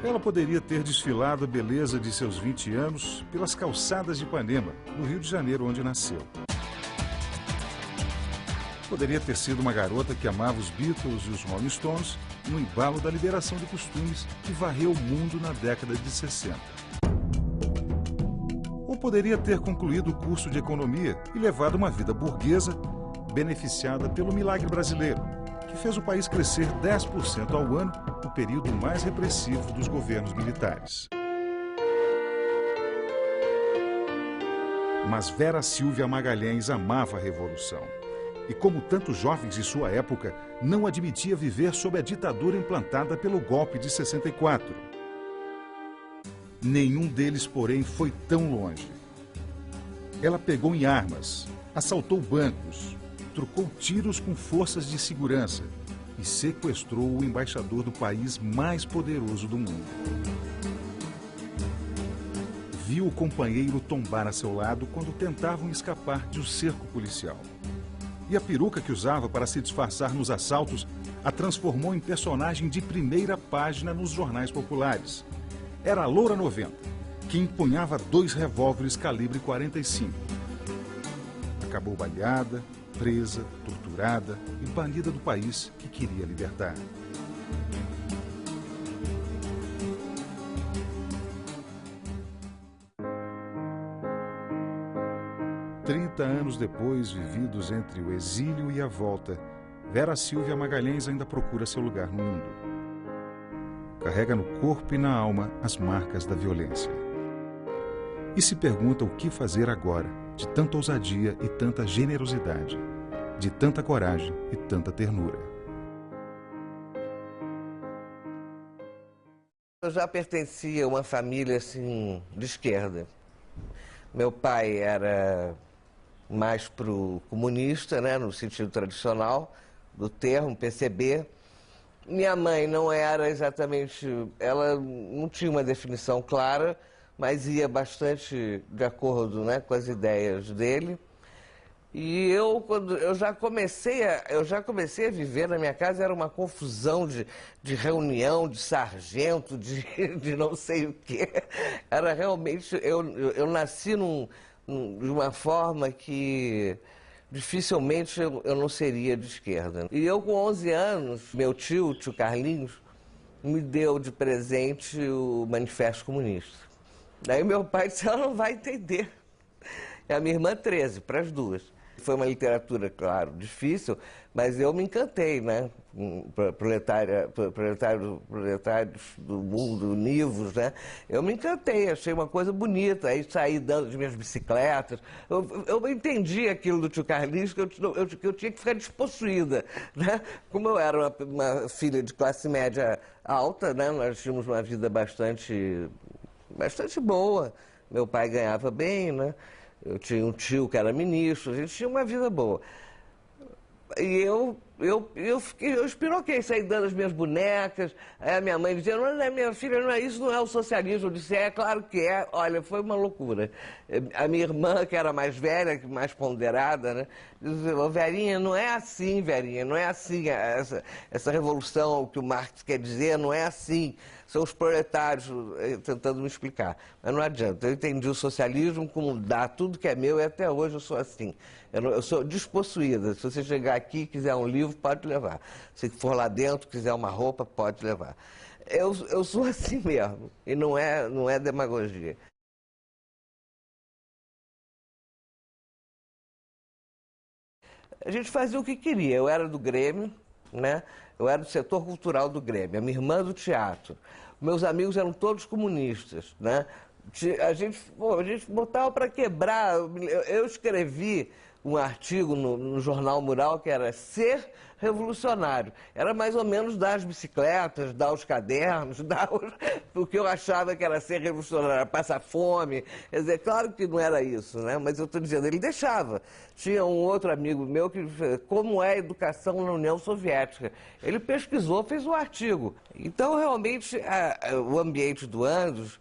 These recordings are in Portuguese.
Ela poderia ter desfilado a beleza de seus 20 anos pelas calçadas de Ipanema, no Rio de Janeiro, onde nasceu. Poderia ter sido uma garota que amava os Beatles e os Rolling Stones no embalo da liberação de costumes que varreu o mundo na década de 60. Ou poderia ter concluído o curso de economia e levado uma vida burguesa, beneficiada pelo milagre brasileiro, que fez o país crescer 10% ao ano no período mais repressivo dos governos militares. Mas Vera Silvia Magalhães amava a Revolução. E como tantos jovens de sua época, não admitia viver sob a ditadura implantada pelo golpe de 64. Nenhum deles, porém, foi tão longe. Ela pegou em armas, assaltou bancos, trocou tiros com forças de segurança e sequestrou o embaixador do país mais poderoso do mundo. Viu o companheiro tombar a seu lado quando tentavam escapar de um cerco policial. E a peruca que usava para se disfarçar nos assaltos a transformou em personagem de primeira página nos jornais populares. Era a Loura 90, que empunhava 2 revólveres calibre 45. Acabou baleada, presa, torturada e banida do país que queria libertar. Anos depois, vividos entre o exílio e a volta, Vera Silvia Magalhães ainda procura seu lugar no mundo. Carrega no corpo e na alma as marcas da violência. E se pergunta o que fazer agora, de tanta ousadia e tanta generosidade, de tanta coragem e tanta ternura. Eu já pertencia a uma família assim, de esquerda. Meu pai era mais para o comunista, né, no sentido tradicional do termo, PCB. Minha mãe não era exatamente, ela não tinha uma definição clara, mas ia bastante de acordo, né, com as ideias dele. E quando eu já comecei a viver na minha casa, era uma confusão de reunião, de sargento, de não sei o quê. Era realmente, eu nasci de uma forma que dificilmente eu não seria de esquerda. E eu, com 11 anos, meu tio Carlinhos, me deu de presente o Manifesto Comunista. Daí meu pai disse, ela não vai entender. E a minha irmã, 13, para as duas. Foi uma literatura, claro, difícil, mas eu me encantei, né? Proletários do mundo, univos, né? Eu me encantei, achei uma coisa bonita. Aí saí dando as minhas bicicletas. Eu entendi aquilo do tio Carlinhos, que eu tinha que ficar despossuída, né? Como eu era uma filha de classe média alta, né? Nós tínhamos uma vida bastante boa. Meu pai ganhava bem, né? Eu tinha um tio que era ministro, a gente tinha uma vida boa. E eu espiroquei, saí dando as minhas bonecas. Aí a minha mãe dizia, não, minha filha, isso não é o socialismo. Eu disse, é claro que é. Olha, foi uma loucura. A minha irmã, que era mais velha, mais ponderada, né, dizia, Verinha, não é assim, Verinha, não é assim. Essa revolução, o que o Marx quer dizer, não é assim. São os proletários tentando me explicar. Mas não adianta. Eu entendi o socialismo como dar tudo que é meu e até hoje eu sou assim. Eu sou despossuída. Se você chegar aqui e quiser um livro, pode levar. Se for lá dentro, quiser uma roupa, pode levar. Eu sou assim mesmo. E não é demagogia. A gente fazia o que queria. Eu era do Grêmio, né? Eu era do setor cultural do Grêmio. A minha irmã do teatro. Meus amigos eram todos comunistas, né? A gente botava para quebrar. Eu escrevi um artigo no Jornal Mural que era Ser Revolucionário. Era mais ou menos dar as bicicletas, dar os cadernos, o que eu achava que era ser revolucionário, passar fome. Quer dizer, claro que não era isso, né? Mas eu estou dizendo, ele deixava. Tinha um outro amigo meu que como é a educação na União Soviética. Ele pesquisou, fez um artigo. Então, realmente, o ambiente do Andes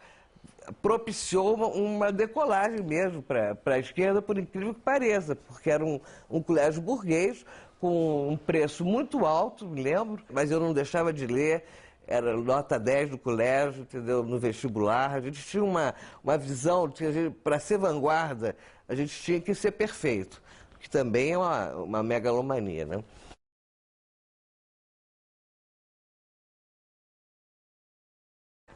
propiciou uma decolagem mesmo para a esquerda, por incrível que pareça, porque era um colégio burguês com um preço muito alto, me lembro, mas eu não deixava de ler. era nota 10 do colégio, entendeu? No vestibular. A gente tinha uma visão de que para ser vanguarda, a gente tinha que ser perfeito, que também é uma megalomania, né?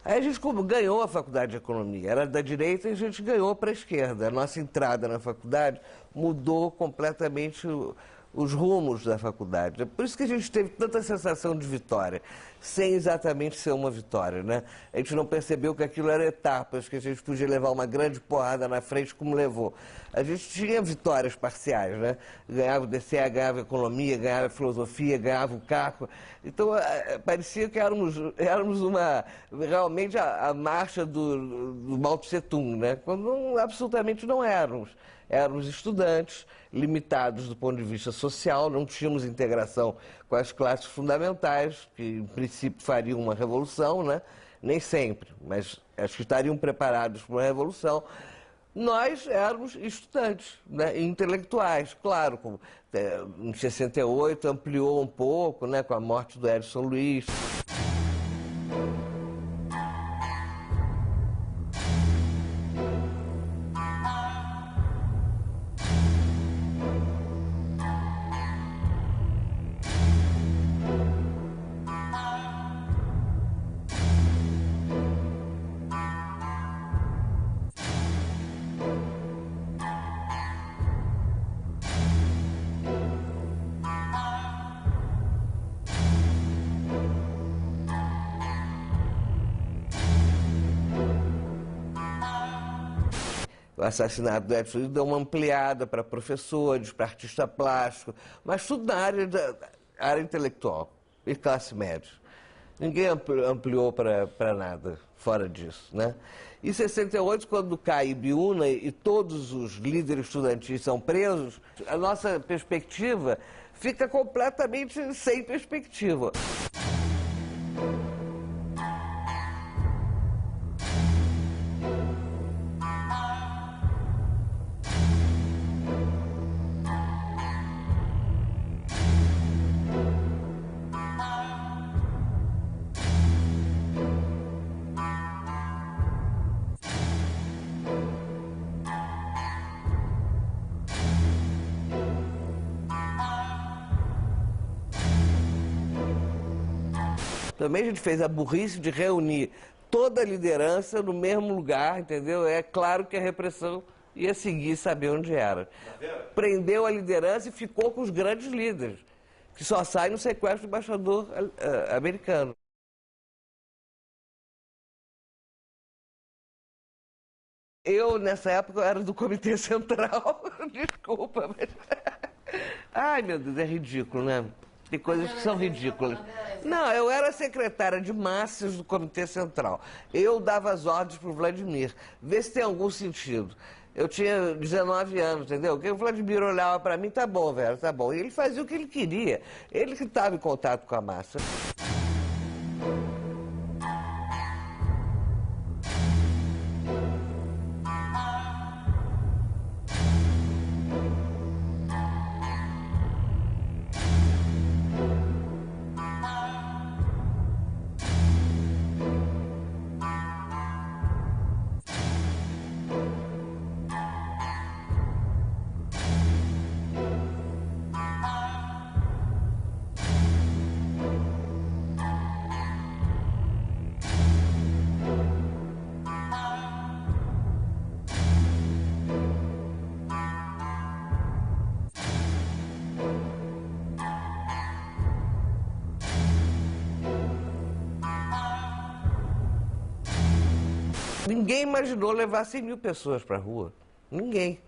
Aí a gente ganhou a faculdade de economia, era da direita e a gente ganhou para a esquerda. A nossa entrada na faculdade mudou completamente os rumos da faculdade. É por isso que a gente teve tanta sensação de vitória, sem exatamente ser uma vitória, né? A gente não percebeu que aquilo era etapas, que a gente podia levar uma grande porrada na frente como levou. A gente tinha vitórias parciais, né? Ganhava o DCE, ganhava economia, ganhava filosofia, ganhava o carro. Então, parecia que éramos realmente a marcha do Mao Tse Tung, né? Quando absolutamente não éramos. Éramos estudantes, limitados do ponto de vista social, não tínhamos integração com as classes fundamentais, que em princípio fariam uma revolução, né? Nem sempre, mas acho que estariam preparados para uma revolução. Nós éramos estudantes, né? Intelectuais, claro, em 68 ampliou um pouco, né? Com a morte do Edson Luiz. O assassinato do Edson Luiz deu uma ampliada para professores, para artista plástico, mas tudo na área intelectual e classe média. Ninguém ampliou para nada fora disso, né? Em 68, quando cai Ibiúna e todos os líderes estudantis são presos, a nossa perspectiva fica completamente sem perspectiva. Também a gente fez a burrice de reunir toda a liderança no mesmo lugar, entendeu? É claro que a repressão ia seguir e saber onde era. Prendeu a liderança e ficou com os grandes líderes, que só saem no sequestro do embaixador americano. Eu, nessa época, eu era do Comitê Central. Desculpa, mas... Ai, meu Deus, é ridículo, né? Tem coisas que são ridículas. Não, eu era secretária de massas do Comitê Central. Eu dava as ordens para o Vladimir. Vê se tem algum sentido. Eu tinha 19 anos, entendeu? O Vladimir olhava para mim, tá bom, velho, tá bom. E ele fazia o que ele queria. Ele que estava em contato com a massa. Ninguém imaginou levar 100 mil pessoas para a rua. Ninguém.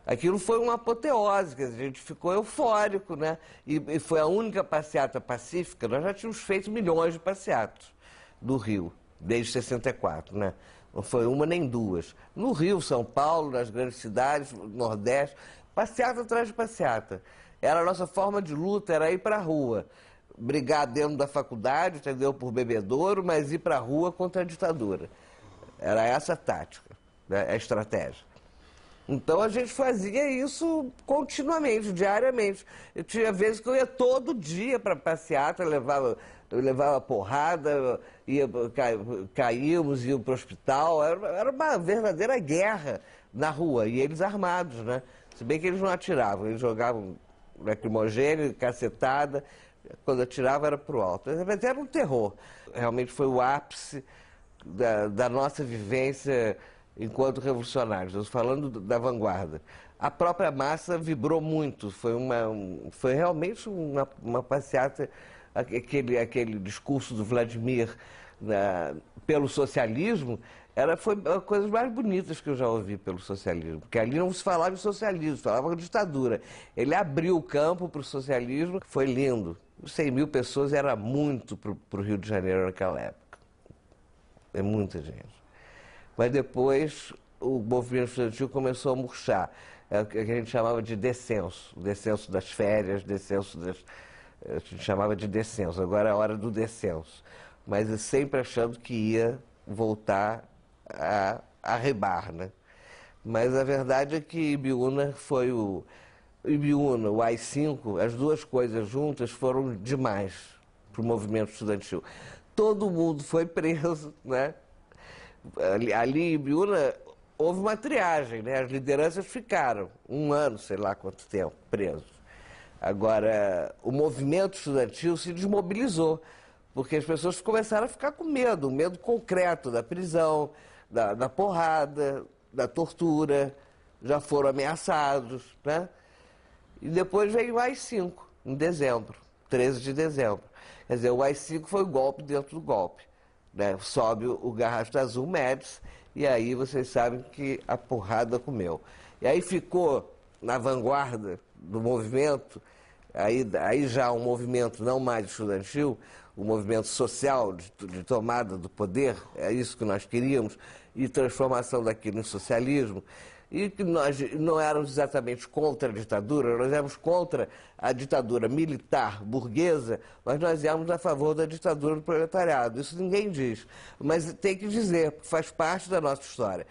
Aquilo foi uma apoteose, quer dizer, a gente ficou eufórico, né? E foi a única passeata pacífica. Nós já tínhamos feito milhões de passeatas do Rio, desde 64, né? Não foi uma nem duas. No Rio, São Paulo, nas grandes cidades, Nordeste, passeata atrás de passeata. Era a nossa forma de luta, era ir para a rua. Brigar dentro da faculdade, entendeu? Por bebedouro, mas ir para a rua contra a ditadura. Era essa a tática, né? A estratégia. Então a gente fazia isso continuamente, diariamente. Eu tinha vezes que eu ia todo dia para passeata, eu levava porrada, caímos, íamos para o hospital. Era uma verdadeira guerra na rua, e eles armados, né? Se bem que eles não atiravam, eles jogavam lacrimogênio, cacetada. Quando atirava era para o alto. Mas era um terror. Realmente foi o ápice da nossa vivência enquanto revolucionários, falando da vanguarda. A própria massa vibrou muito, foi realmente uma passeata, aquele discurso do Vladimir pelo socialismo, foi uma das coisas mais bonitas que eu já ouvi pelo socialismo, porque ali não se falava de socialismo, falava de ditadura. Ele abriu o campo para o socialismo, foi lindo. 100 mil pessoas era muito para o Rio de Janeiro naquela época. É muita gente. Mas depois o movimento estudantil começou a murchar. É o que a gente chamava de descenso. O descenso das férias, a gente chamava de descenso. Agora é a hora do descenso. Mas eu sempre achando que ia voltar a rebar, né? Mas a verdade é que Ibiúna foi Ibiúna, o AI-5, as duas coisas juntas foram demais para o movimento estudantil. Todo mundo foi preso, né? Ali em Ibiúna houve uma triagem, né? As lideranças ficaram 1 ano, sei lá quanto tempo, presos. Agora, o movimento estudantil se desmobilizou, porque as pessoas começaram a ficar com medo, um medo concreto da prisão, da porrada, da tortura, já foram ameaçados, né? E depois veio o AI-5, em dezembro, 13 de dezembro. Quer dizer, o AI-5 foi o golpe dentro do golpe. Né? Sobe o Garrasto Azul Médici, e aí vocês sabem que a porrada comeu. E aí ficou na vanguarda do movimento, aí já um movimento não mais estudantil, um movimento social de tomada do poder, é isso que nós queríamos, e transformação daquilo em socialismo. E que nós não éramos exatamente contra a ditadura, nós éramos contra a ditadura militar burguesa, mas nós éramos a favor da ditadura do proletariado. Isso ninguém diz, mas tem que dizer, porque faz parte da nossa história.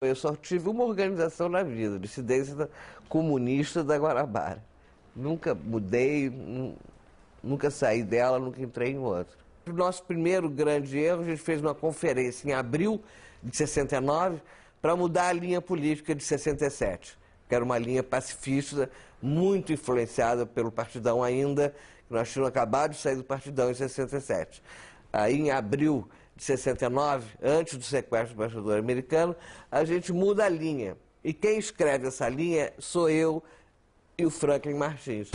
Eu só tive uma organização na vida, Dissidência Comunista da Guanabara. Nunca mudei, nunca saí dela, nunca entrei em outra. O nosso primeiro grande erro, a gente fez uma conferência em abril de 69 para mudar a linha política de 67, que era uma linha pacifista, muito influenciada pelo Partidão ainda, que nós tínhamos acabado de sair do Partidão em 67. Aí, em abril de 69, antes do sequestro do embaixador americano, a gente muda a linha. E quem escreve essa linha sou eu e o Franklin Martins.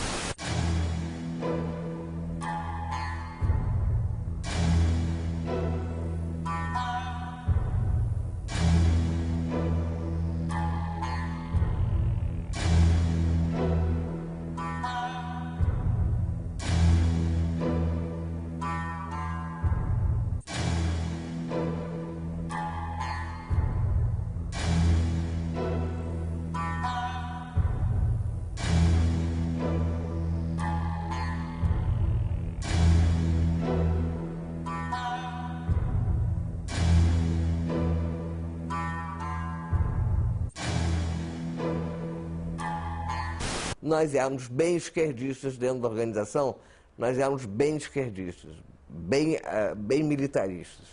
Nós éramos bem esquerdistas dentro da organização, nós éramos bem esquerdistas, bem militaristas.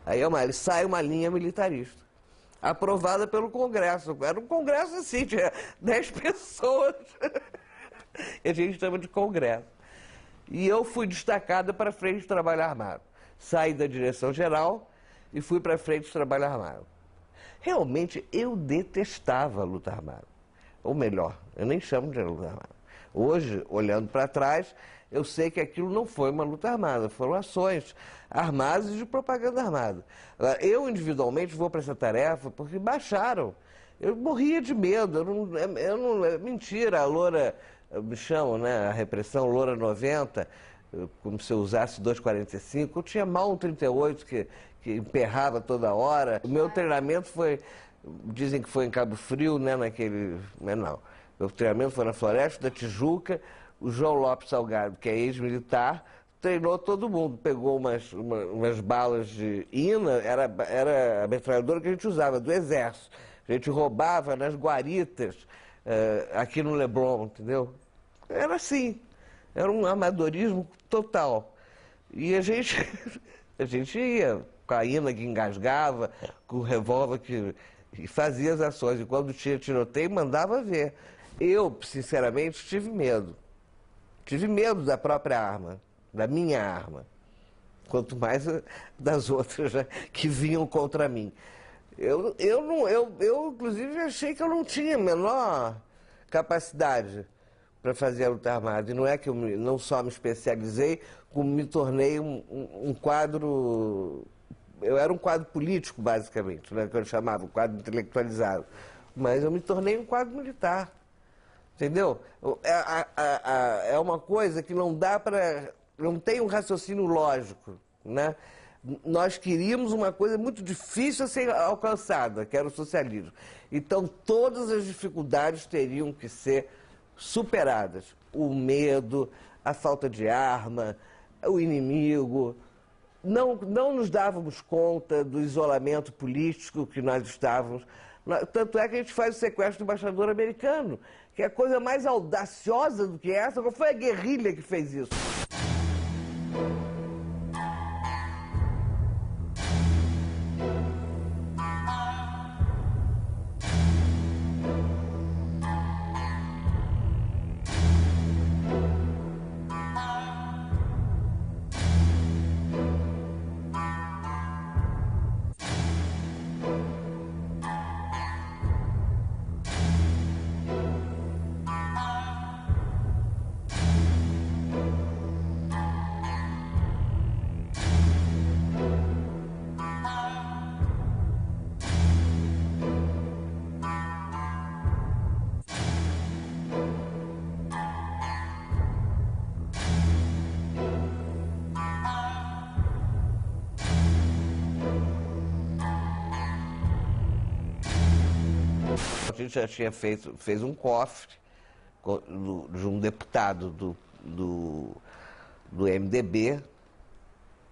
Aí sai uma linha militarista, aprovada pelo Congresso. Era um Congresso assim, tinha 10 pessoas, e a gente chama de Congresso. E eu fui destacada para a Frente de Trabalho Armado. Saí da direção-geral e fui para a Frente de Trabalho Armado. Realmente, eu detestava a luta armada. Ou melhor, eu nem chamo de luta armada. Hoje, olhando para trás, eu sei que aquilo não foi uma luta armada, foram ações armadas e de propaganda armada. Eu, individualmente, vou para essa tarefa porque baixaram. Eu morria de medo, mentira, a Loura, me chamam, né, a repressão Loura 90, como se eu usasse 2,45, eu tinha mal um 38 que emperrava toda hora. O meu treinamento foi, dizem que foi em Cabo Frio, né, mas não. Meu treinamento foi na Floresta da Tijuca. O João Lopes Salgado, que é ex-militar, treinou todo mundo. Pegou umas balas de INA, era a metralhadora que a gente usava, do Exército. A gente roubava nas guaritas, aqui no Leblon, entendeu? Era assim, era um amadorismo total. E a gente, a gente ia com a INA que engasgava, com o revólver que fazia as ações. E quando tinha tiroteio, mandava ver. Eu, sinceramente, tive medo. Tive medo da própria arma, da minha arma. Quanto mais das outras, né, que vinham contra mim. Eu, inclusive, achei que eu não tinha a menor capacidade para fazer a luta armada. E não é que eu não só me especializei, como me tornei um quadro... Eu era um quadro político, basicamente, né, que eu chamava, um quadro intelectualizado. Mas eu me tornei um quadro militar. Entendeu? É uma coisa que não dá para... Não tem um raciocínio lógico, né? Nós queríamos uma coisa muito difícil a ser alcançada, que era o socialismo. Então, todas as dificuldades teriam que ser superadas. O medo, a falta de arma, o inimigo. Não nos dávamos conta do isolamento político que nós estávamos. Tanto é que a gente faz o sequestro do embaixador americano, que é a coisa mais audaciosa do que essa. Qual foi a guerrilha que fez isso? A gente já tinha fez um cofre de um deputado do MDB,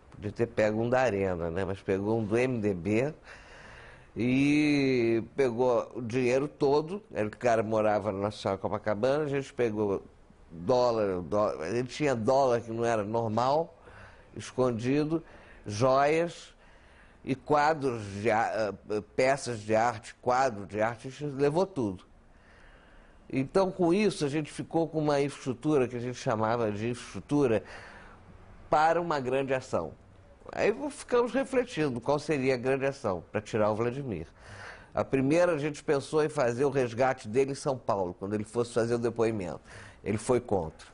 podia ter pego um da Arena, né? Mas pegou um do MDB e pegou o dinheiro todo. O cara morava na Nacional Copacabana, a gente pegou dólar, ele tinha dólar que não era normal, escondido, joias e quadros, peças de arte, quadros de arte, a gente levou tudo. Então, com isso, a gente ficou com uma infraestrutura que a gente chamava de infraestrutura para uma grande ação. Aí ficamos refletindo qual seria a grande ação para tirar o Vladimir. A primeira, a gente pensou em fazer o resgate dele em São Paulo, quando ele fosse fazer o depoimento. Ele foi contra.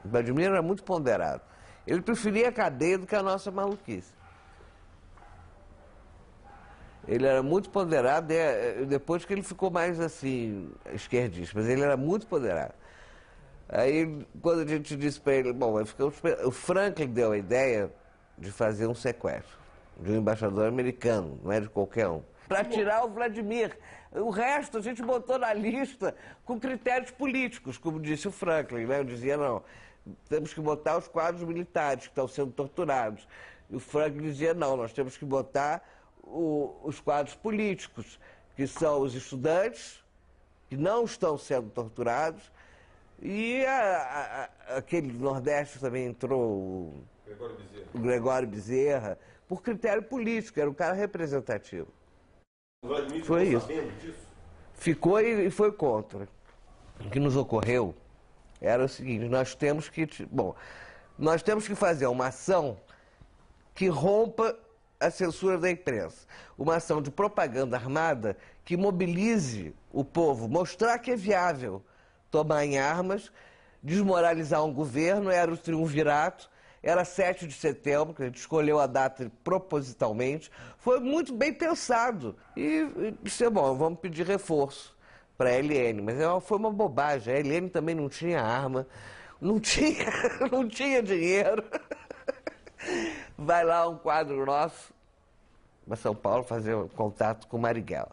O Vladimir era muito ponderado. Ele preferia a cadeia do que a nossa maluquice. Ele era muito ponderado, depois que ele ficou mais assim, esquerdista, mas ele era muito ponderado. Aí, quando a gente disse para ele, bom, o Franklin deu a ideia de fazer um sequestro de um embaixador americano, não é de qualquer um, para tirar o Vladimir. O resto a gente botou na lista com critérios políticos, como disse o Franklin, né? Eu dizia, não, temos que botar os quadros militares que estão sendo torturados. E o Franklin dizia, não, nós temos que botar os quadros políticos, que são os estudantes, que não estão sendo torturados, e aquele do Nordeste também entrou, o Gregório Bezerra, por critério político, era um cara representativo. O Vladimir foi ficou isso. Sabendo disso? Ficou e foi contra. O que nos ocorreu era o seguinte, nós temos que fazer uma ação que rompa a censura da imprensa. Uma ação de propaganda armada que mobilize o povo, mostrar que é viável tomar em armas, desmoralizar um governo. Era o triunvirato, era 7 de setembro, que a gente escolheu a data propositalmente. Foi muito bem pensado. E disse, bom, vamos pedir reforço para a LN, mas foi uma bobagem. A LN também não tinha arma, não tinha dinheiro. Vai lá um quadro nosso para São Paulo fazer um contato com Marighella.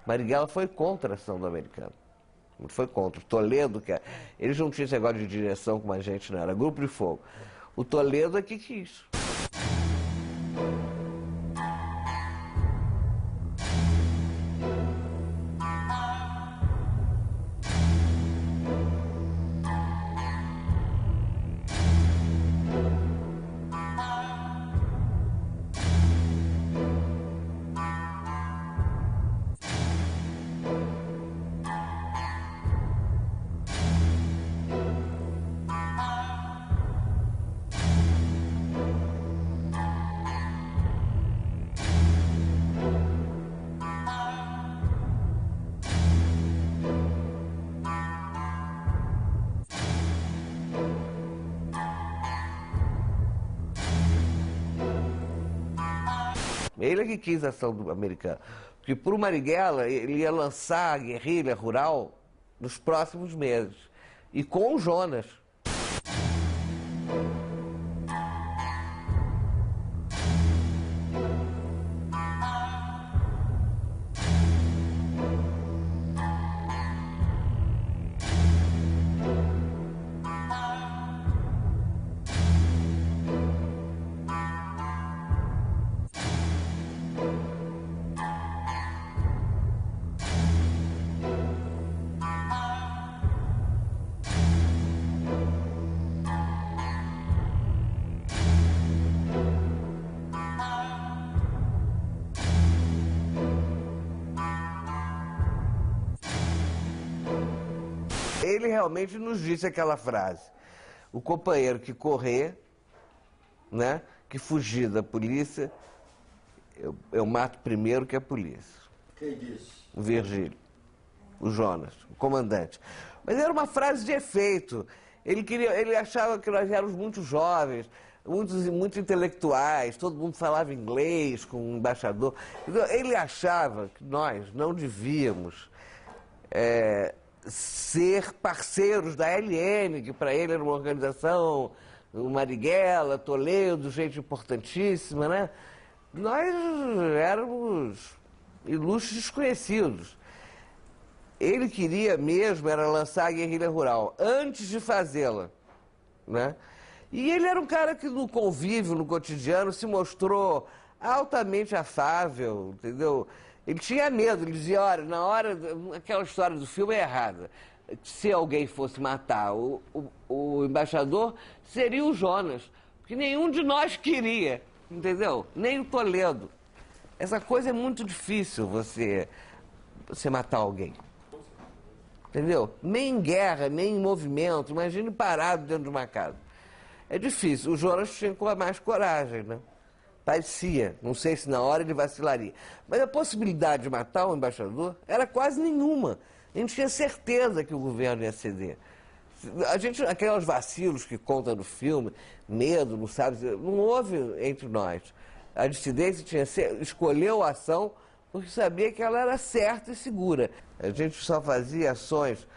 Marighella foi contra a ação do americano. Foi contra. O Toledo, eles não tinham esse negócio de direção como a gente, não, era grupo de fogo. O Toledo é que quis. Ele é que quis a ação do americano. Porque por Marighella, ele ia lançar a guerrilha rural nos próximos meses. E com o Jonas. Ele realmente nos disse aquela frase: o companheiro que correr, né, que fugir da polícia, eu mato primeiro que a polícia. Quem disse? O Virgílio, o Jonas, o comandante. Mas era uma frase de efeito. Ele achava que nós éramos muito jovens, muito intelectuais, todo mundo falava inglês com o embaixador. Então, ele achava que nós não devíamos ser parceiros da LN, que para ele era uma organização, o Marighella, Toledo, gente importantíssima, né? Nós éramos ilustres desconhecidos. Ele queria mesmo era lançar a guerrilha rural, antes de fazê-la, né? E ele era um cara que no convívio, no cotidiano, se mostrou altamente afável, entendeu? Ele tinha medo, ele dizia, olha, na hora, aquela história do filme é errada. Se alguém fosse matar o embaixador, seria o Jonas, porque nenhum de nós queria, entendeu? Nem o Toledo. Essa coisa é muito difícil, você matar alguém. Entendeu? Nem em guerra, nem em movimento, imagine parado dentro de uma casa. É difícil. O Jonas tinha mais coragem, né? Parecia. Não sei se na hora ele vacilaria. Mas a possibilidade de matar o embaixador era quase nenhuma. A gente tinha certeza que o governo ia ceder. Aqueles vacilos que conta no filme, medo, não sabe, não houve entre nós. A dissidência escolheu a ação porque sabia que ela era certa e segura. A gente só fazia ações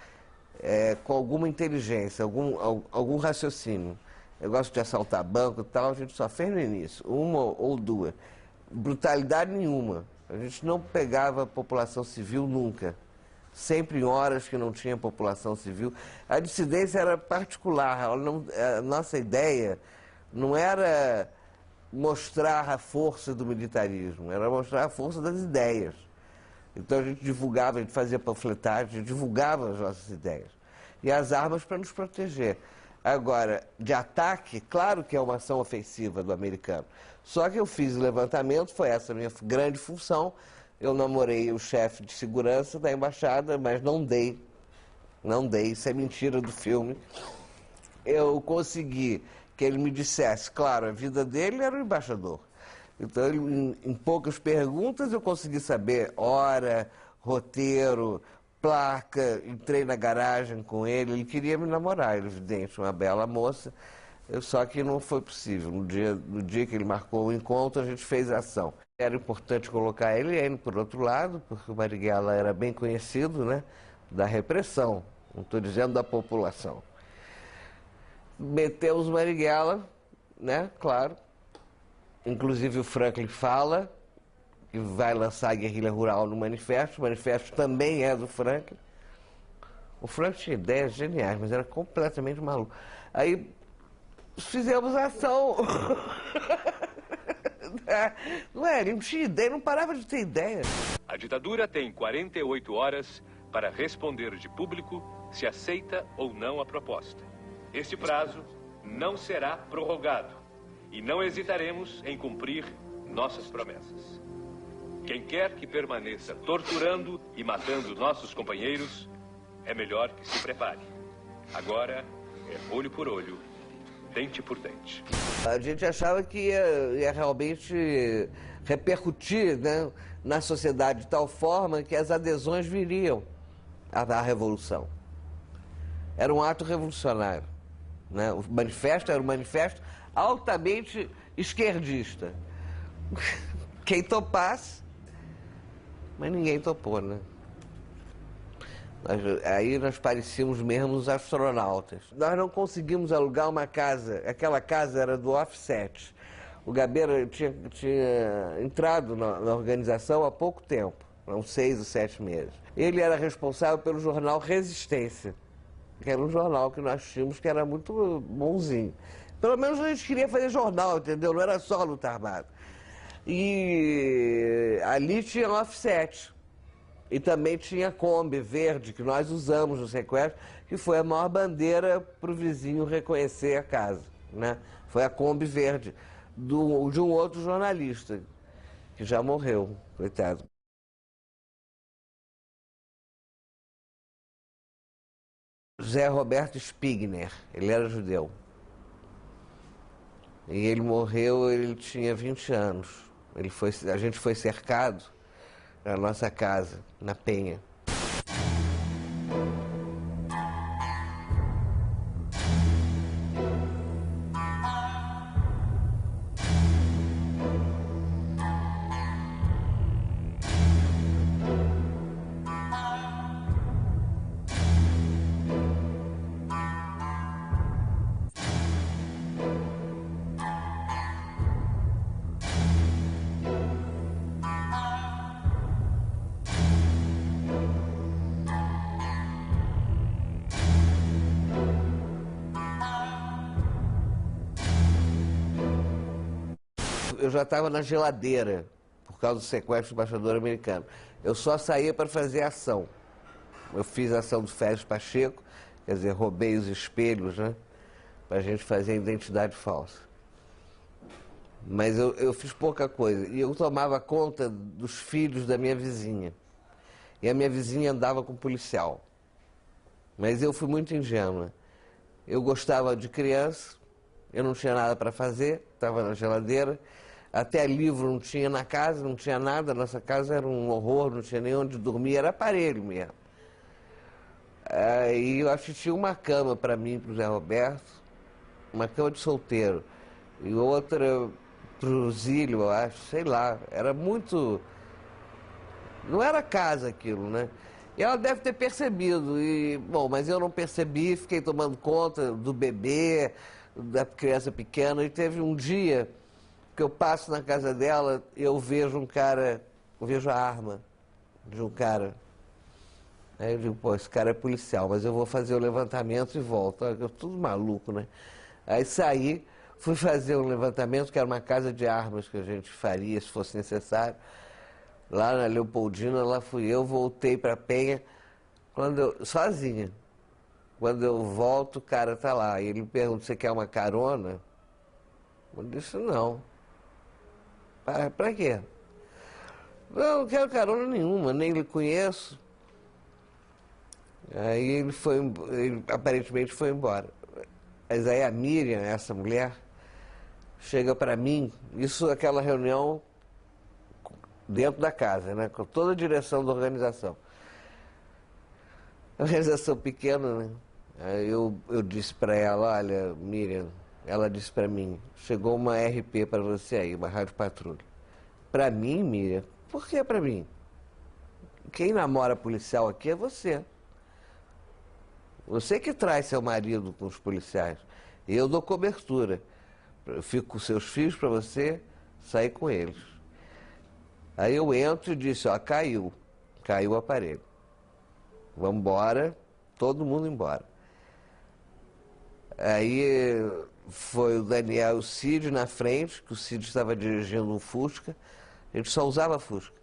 com alguma inteligência, algum raciocínio. Negócio de assaltar banco e tal, a gente só fez no início, uma ou duas. Brutalidade nenhuma. A gente não pegava a população civil nunca. Sempre em horas que não tinha população civil. A dissidência era particular. A nossa ideia não era mostrar a força do militarismo, era mostrar a força das ideias. Então a gente divulgava, a gente fazia panfletagem, a gente divulgava as nossas ideias. E as armas para nos proteger. Agora, de ataque, claro que é uma ação ofensiva do americano. Só que eu fiz o levantamento, foi essa a minha grande função. Eu namorei o chefe de segurança da embaixada, mas não dei, isso é mentira do filme. Eu consegui que ele me dissesse, claro, a vida dele era o embaixador. Então, em poucas perguntas, eu consegui saber hora, roteiro, placa, entrei na garagem com ele queria me namorar, evidente, uma bela moça, só que não foi possível. No dia que ele marcou o encontro, a gente fez a ação. Era importante colocar a LN por outro lado, porque o Marighella era bem conhecido, né, da repressão, não estou dizendo da população. Metemos o Marighella, né, claro, inclusive o Franklin fala que vai lançar a guerrilha rural no manifesto. O manifesto também é do Franklin. O Franklin tinha ideias geniais, mas era completamente maluco. Aí fizemos a ação. Não é, ele não tinha ideia, não parava de ter ideia. A ditadura tem 48 horas para responder de público se aceita ou não a proposta. Este prazo não será prorrogado e não hesitaremos em cumprir nossas promessas. Quem quer que permaneça torturando e matando nossos companheiros, é melhor que se prepare. Agora é olho por olho, dente por dente. A gente achava que ia realmente repercutir, né, na sociedade de tal forma que as adesões viriam à revolução. Era um ato revolucionário, né? O manifesto era um manifesto altamente esquerdista. Quem topasse, mas ninguém topou, né? Aí nós parecíamos mesmo os astronautas. Nós não conseguimos alugar uma casa, aquela casa era do Offset. O Gabeira tinha entrado na organização há pouco tempo, há uns 6 ou 7 meses. Ele era responsável pelo jornal Resistência, que era um jornal que nós tínhamos que era muito bonzinho. Pelo menos a gente queria fazer jornal, entendeu? Não era só luta armada. E ali tinha Offset. E também tinha a Kombi verde, que nós usamos no sequestro, que foi a maior bandeira para o vizinho reconhecer a casa, né? Foi a Kombi verde de um outro jornalista, que já morreu, coitado. José Roberto Spigner, ele era judeu. E ele morreu, ele tinha 20 anos. A gente foi cercado na nossa casa, na Penha. Eu já estava na geladeira, por causa do sequestro do embaixador americano. Eu só saía para fazer ação. Eu fiz a ação do Félix Pacheco, quer dizer, roubei os espelhos, né? Para a gente fazer a identidade falsa. Mas eu fiz pouca coisa. E eu tomava conta dos filhos da minha vizinha. E a minha vizinha andava com policial. Mas eu fui muito ingênua. Eu gostava de criança, eu não tinha nada para fazer, estava na geladeira. Até livro não tinha na casa, não tinha nada. Nossa casa era um horror, não tinha nem onde dormir, era aparelho mesmo. Aí eu acho que tinha uma cama para mim, para o Zé Roberto, uma cama de solteiro. E outra para o Zílio, eu acho, sei lá. Era muito... Não era casa aquilo, né? E ela deve ter percebido. E, bom, mas eu não percebi, fiquei tomando conta do bebê, da criança pequena. E teve um dia que eu passo na casa dela e eu vejo um cara, eu vejo a arma de um cara. Aí eu digo, pô, esse cara é policial, mas eu vou fazer o levantamento e volto. Eu tudo maluco, né? Aí saí, fui fazer um levantamento, que era uma casa de armas que a gente faria se fosse necessário. Lá na Leopoldina, lá fui eu, voltei para Penha, sozinha. Quando eu volto, o cara tá lá. E ele me pergunta, você quer uma carona? Eu disse, não. Para quê? Não quero carona nenhuma, nem lhe conheço. Aí ele aparentemente foi embora. Mas aí a Miriam, essa mulher, chega para mim, isso aquela reunião dentro da casa, né, com toda a direção da organização. A organização pequena, né? Aí eu disse para ela, olha, Miriam, ela disse para mim, chegou uma RP para você aí, uma rádio patrulha. Para mim, Miriam? Por que para mim? Quem namora policial aqui é você. Você que traz seu marido com os policiais. Eu dou cobertura. Eu fico com seus filhos para você sair com eles. Aí eu entro e disse, ó, caiu o aparelho. Vamos embora, todo mundo embora. Aí foi o Daniel e o Cid na frente, que o Cid estava dirigindo um Fusca, a gente só usava Fusca.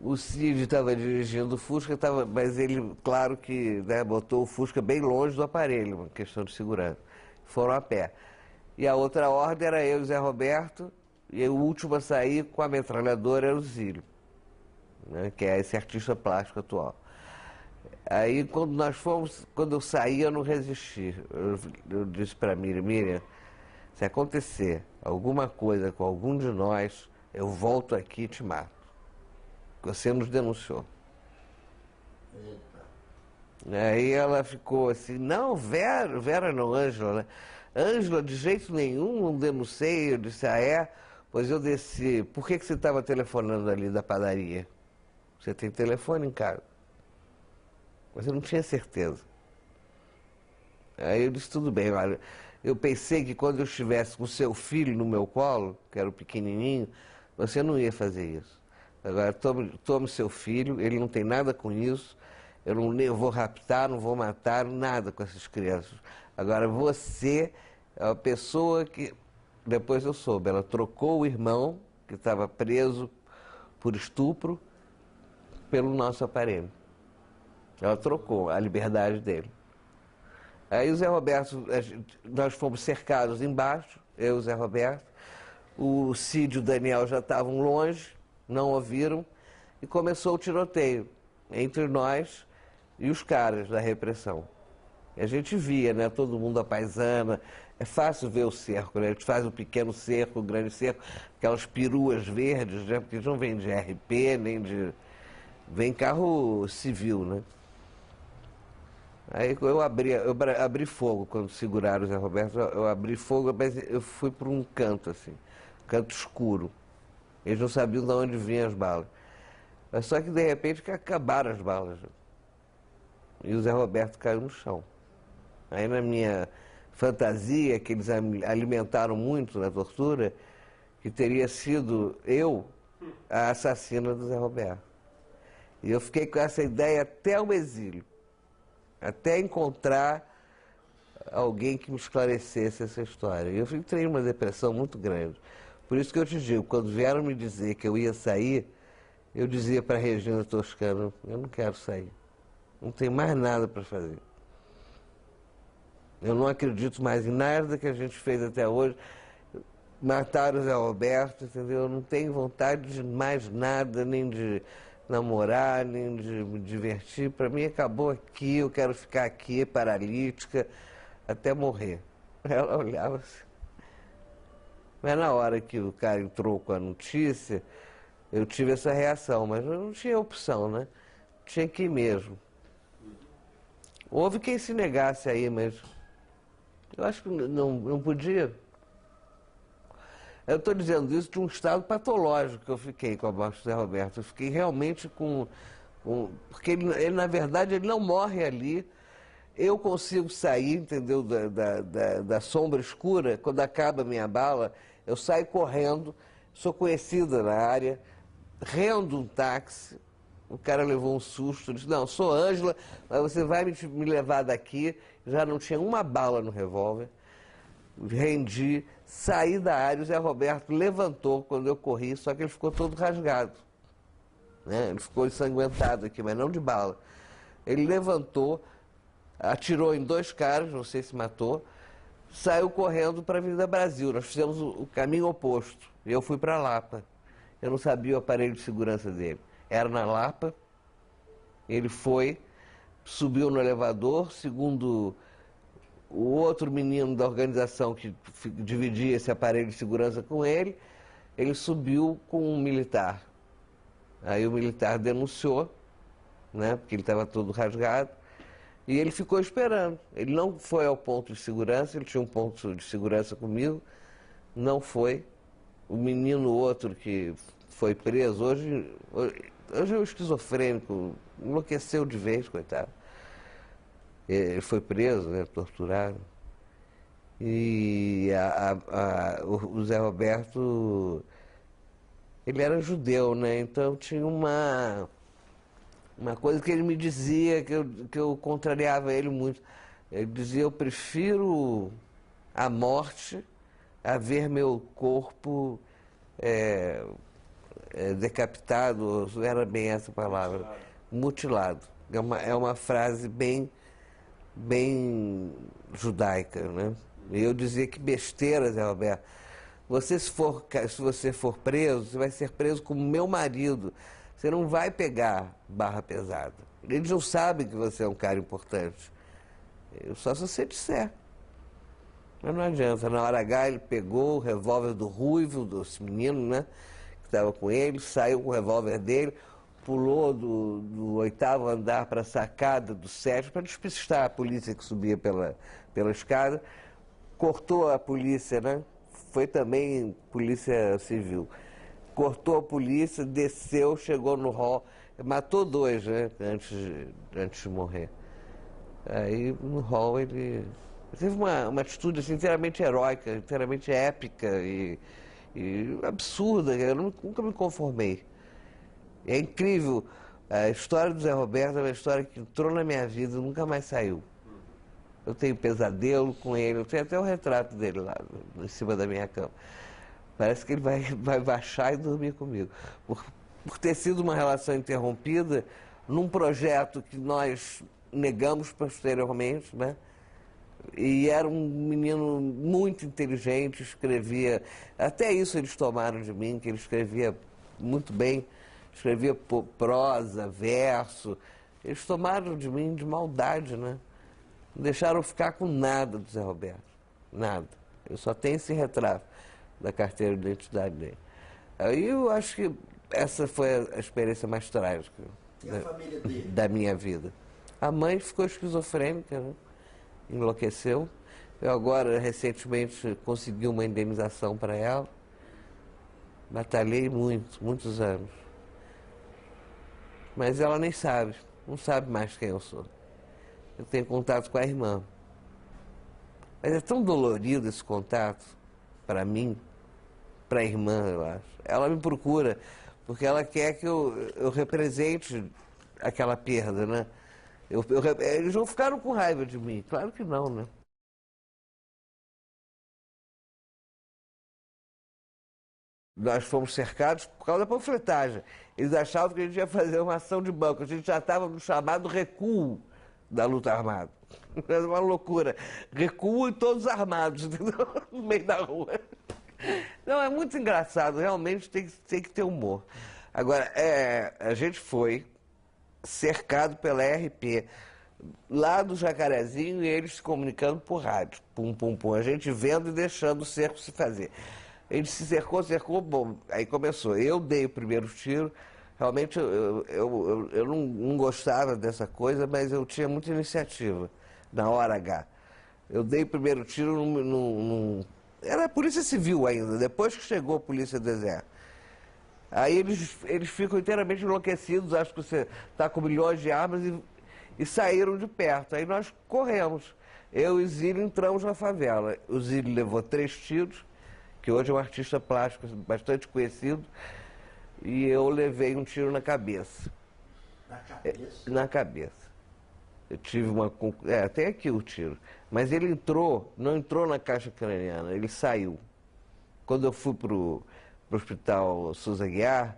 O Cid estava dirigindo o Fusca, mas ele, claro que, né, botou o Fusca bem longe do aparelho, uma questão de segurança. Foram a pé. E a outra ordem era eu e o Zé Roberto, e o último a sair com a metralhadora era o Zílio, né, que é esse artista plástico atual. Aí quando eu saí, eu não resisti. Eu disse para Miriam, se acontecer alguma coisa com algum de nós, eu volto aqui e te mato. Você nos denunciou. Aí ela ficou assim, não, Vera não, Ângela, né? Ângela, de jeito nenhum, não denunciei. Eu disse, ah, é? Pois eu desci. Por que você estava telefonando ali da padaria? Você tem telefone em casa? Mas eu não tinha certeza. Aí eu disse, tudo bem, olha, eu pensei que quando eu estivesse com o seu filho no meu colo, que era o pequenininho, você não ia fazer isso. Agora, tome seu filho, ele não tem nada com isso, eu vou raptar, não vou matar, nada com essas crianças. Agora, você é a pessoa que, depois eu soube, ela trocou o irmão, que estava preso por estupro, pelo nosso aparelho. Ela trocou a liberdade dele. Aí o Zé Roberto, nós fomos cercados embaixo, eu e o Zé Roberto. O Cid e o Daniel já estavam longe, não ouviram, e começou o tiroteio entre nós e os caras da repressão. E a gente via, né, todo mundo à paisana. É fácil ver o cerco, né? A gente faz o pequeno cerco, o grande cerco, aquelas peruas verdes, né? Porque eles não vêm de RP, nem de... Vem carro civil, né? Aí eu abri fogo quando seguraram o Zé Roberto, eu abri fogo, mas eu fui por um canto, assim, canto escuro. Eles não sabiam de onde vinham as balas. Mas só que de repente acabaram as balas. E o Zé Roberto caiu no chão. Aí na minha fantasia, que eles alimentaram muito na tortura, que teria sido eu a assassina do Zé Roberto. E eu fiquei com essa ideia até o exílio. Até encontrar alguém que me esclarecesse essa história. Eu entrei numa depressão muito grande. Por isso que eu te digo, quando vieram me dizer que eu ia sair, eu dizia para a Regina Toscano, eu não quero sair. Não tenho mais nada para fazer. Eu não acredito mais em nada que a gente fez até hoje. Mataram o Zé Roberto, entendeu? Eu não tenho vontade de mais nada, nem de namorar, nem de me divertir. Para mim acabou aqui, eu quero ficar aqui, paralítica, até morrer. Ela olhava assim. Mas na hora que o cara entrou com a notícia, eu tive essa reação, mas eu não tinha opção, né? Tinha que ir mesmo. Houve quem se negasse aí, mas eu acho que não podia. Eu estou dizendo isso de um estado patológico que eu fiquei com a morte do Zé Roberto. Eu fiquei realmente porque ele, na verdade, ele não morre ali. Eu consigo sair, entendeu, da sombra escura. Quando acaba a minha bala, eu saio correndo, sou conhecida na área, rendo um táxi. O cara levou um susto, disse, não, sou Ângela, mas você vai me levar daqui. Já não tinha uma bala no revólver. Rendi, saí da área, o Zé Roberto levantou quando eu corri, só que ele ficou todo rasgado, né? Ele ficou ensanguentado aqui, mas não de bala. Ele levantou, atirou em 2 caras, não sei se matou, saiu correndo para a Avenida Brasil. Nós fizemos o caminho oposto. Eu fui para Lapa. Eu não sabia o aparelho de segurança dele. Era na Lapa, ele foi, subiu no elevador, segundo o outro menino da organização que dividia esse aparelho de segurança com ele subiu com um militar. Aí o militar denunciou, né, porque ele estava todo rasgado, e ele ficou esperando. Ele não foi ao ponto de segurança, ele tinha um ponto de segurança comigo, não foi. O menino outro que foi preso, hoje é um esquizofrênico, enlouqueceu de vez, coitado. Ele foi preso, né, torturado. E o Zé Roberto ele era judeu, né? Então tinha uma coisa que ele me dizia, que eu contrariava ele muito. Ele dizia, eu prefiro a morte a ver meu corpo decapitado, era bem essa palavra, mutilado. É uma frase bem judaica, né? E eu dizia que besteira, Zé Roberto. Se você for preso, você vai ser preso como meu marido. Você não vai pegar barra pesada. Eles não sabem que você é um cara importante. Só se você disser. Mas não adianta. Na hora H, ele pegou o revólver do Ruivo, desse menino, né? Que estava com ele, saiu com o revólver dele, pulou do 8º andar para a sacada do 7º, para despistar a polícia que subia pela escada. Cortou a polícia, né? Foi também polícia civil. Cortou a polícia, desceu, chegou no hall, matou 2, né? Antes de morrer. Aí no hall ele teve uma atitude assim, inteiramente heróica, inteiramente épica e absurda. Eu nunca me conformei. É incrível. A história do Zé Roberto é uma história que entrou na minha vida e nunca mais saiu. Eu tenho pesadelo com ele, eu tenho até o retrato dele lá em cima da minha cama. Parece que ele vai baixar e dormir comigo. Por ter sido uma relação interrompida num projeto que nós negamos posteriormente, né? E era um menino muito inteligente, escrevia... Até isso eles tomaram de mim, que ele escrevia muito bem. Escrevia prosa, verso. Eles tomaram de mim de maldade, né? Não deixaram eu ficar com nada do Zé Roberto. Nada. Eu só tenho esse retrato da carteira de identidade dele. Aí eu acho que essa foi a experiência mais trágica da minha vida. A mãe ficou esquizofrênica, né? Enlouqueceu. Eu agora, recentemente, consegui uma indenização para ela. Batalhei muitos anos. Mas ela nem sabe, não sabe mais quem eu sou. Eu tenho contato com a irmã. Mas é tão dolorido esse contato, para mim, para a irmã, eu acho. Ela me procura, porque ela quer que eu represente aquela perda, né? Eles não ficaram com raiva de mim, claro que não, né? Nós fomos cercados por causa da panfletagem. Eles achavam que a gente ia fazer uma ação de banco. A gente já estava no chamado recuo da luta armada. Era uma loucura. Recuo e todos armados, entendeu? No meio da rua. Não, é muito engraçado. Realmente tem que ter humor. Agora, a gente foi cercado pela RP lá do Jacarezinho e eles se comunicando por rádio. Pum, pum, pum. A gente vendo e deixando o cerco se fazer. Ele se cercou, bom, aí começou. Eu dei o primeiro tiro, realmente eu não gostava dessa coisa, mas eu tinha muita iniciativa na hora H. Eu dei o primeiro tiro era a Polícia Civil ainda, depois que chegou a Polícia do Exército. Aí eles ficam inteiramente enlouquecidos, acham que você está com milhões de armas e saíram de perto. Aí nós corremos. Eu e Zílio entramos na favela. O Zílio levou 3 tiros, que hoje é um artista plástico bastante conhecido, e eu levei um tiro na cabeça. Na cabeça? Na cabeça. Eu tive tem aqui o tiro. Mas ele não entrou na caixa craniana, ele saiu. Quando eu fui para o hospital Souza Aguiar,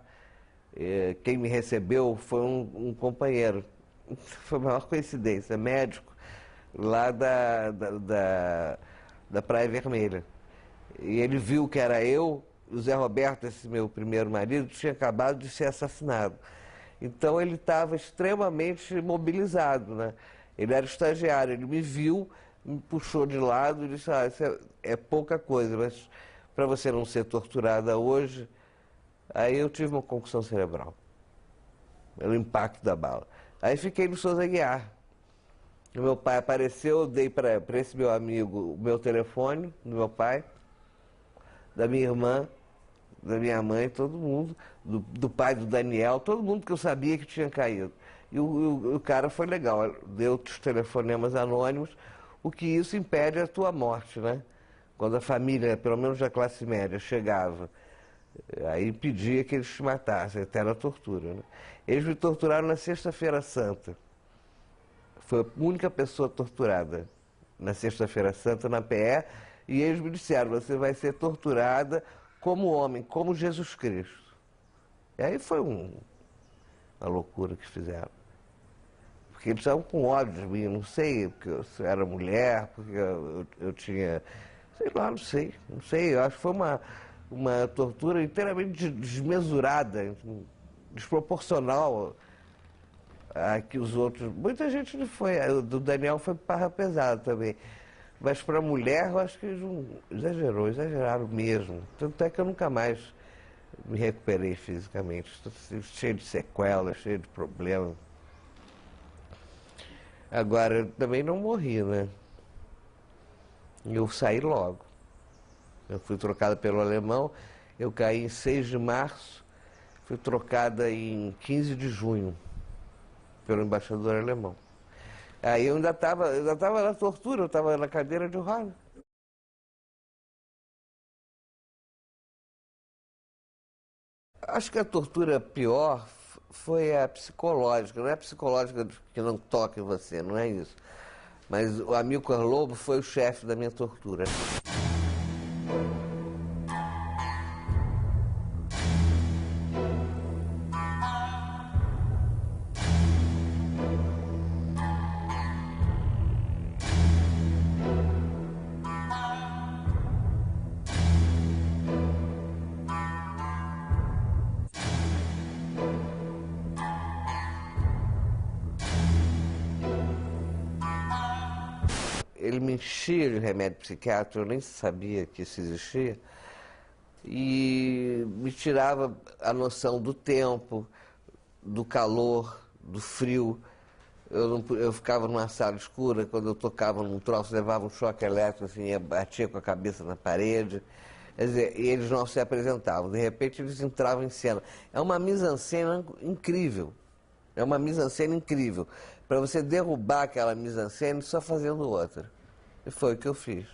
quem me recebeu foi um companheiro. Foi a maior coincidência, médico, lá da Praia Vermelha. E ele viu que era eu, o Zé Roberto, esse meu primeiro marido, tinha acabado de ser assassinado. Então ele estava extremamente mobilizado, né? Ele era estagiário, ele me viu, me puxou de lado e disse, isso é pouca coisa, mas para você não ser torturada hoje. Aí eu tive uma concussão cerebral, pelo impacto da bala. Aí fiquei no Souza Aguiar. O meu pai apareceu, eu dei para esse meu amigo o meu telefone, do meu pai, da minha irmã, da minha mãe, todo mundo, do pai do Daniel, todo mundo que eu sabia que tinha caído. E o cara foi legal, deu os telefonemas anônimos, o que isso impede a tua morte, né? Quando a família, pelo menos da classe média, chegava Aí pedia que eles te matassem, até na tortura, né? Eles me torturaram na Sexta-feira Santa. Foi a única pessoa torturada na Sexta-feira Santa, na PE, e eles me disseram, você vai ser torturada como homem, como Jesus Cristo. E aí foi uma loucura que fizeram. Porque eles estavam com ódio de mim, não sei, porque eu era mulher, porque eu tinha... Sei lá, não sei. Eu acho que foi uma tortura inteiramente desmesurada, desproporcional a que os outros... Muita gente não foi, do Daniel foi barra pesada também. Mas para a mulher, eu acho que eles exageraram mesmo. Tanto é que eu nunca mais me recuperei fisicamente. Estou cheio de sequelas, cheio de problemas. Agora, eu também não morri, né? Eu saí logo. Eu fui trocada pelo alemão, eu caí em 6 de março, fui trocada em 15 de junho pelo embaixador alemão. Aí eu ainda estava na tortura, eu estava na cadeira de roda. Acho que a tortura pior foi a psicológica. Não é a psicológica que não toca em você, não é isso. Mas o Amilcar Lobo foi o chefe da minha tortura. Ele me enchia de remédio psiquiátrico, eu nem sabia que isso existia, e me tirava a noção do tempo, do calor, do frio. Eu ficava numa sala escura, quando eu tocava num troço, levava um choque elétrico, assim, batia com a cabeça na parede. Quer dizer, e eles não se apresentavam, de repente eles entravam em cena. É uma mise-en-scène incrível, é uma mise-en-scène incrível, para você derrubar aquela mise-en-scène só fazendo outra. E foi o que eu fiz.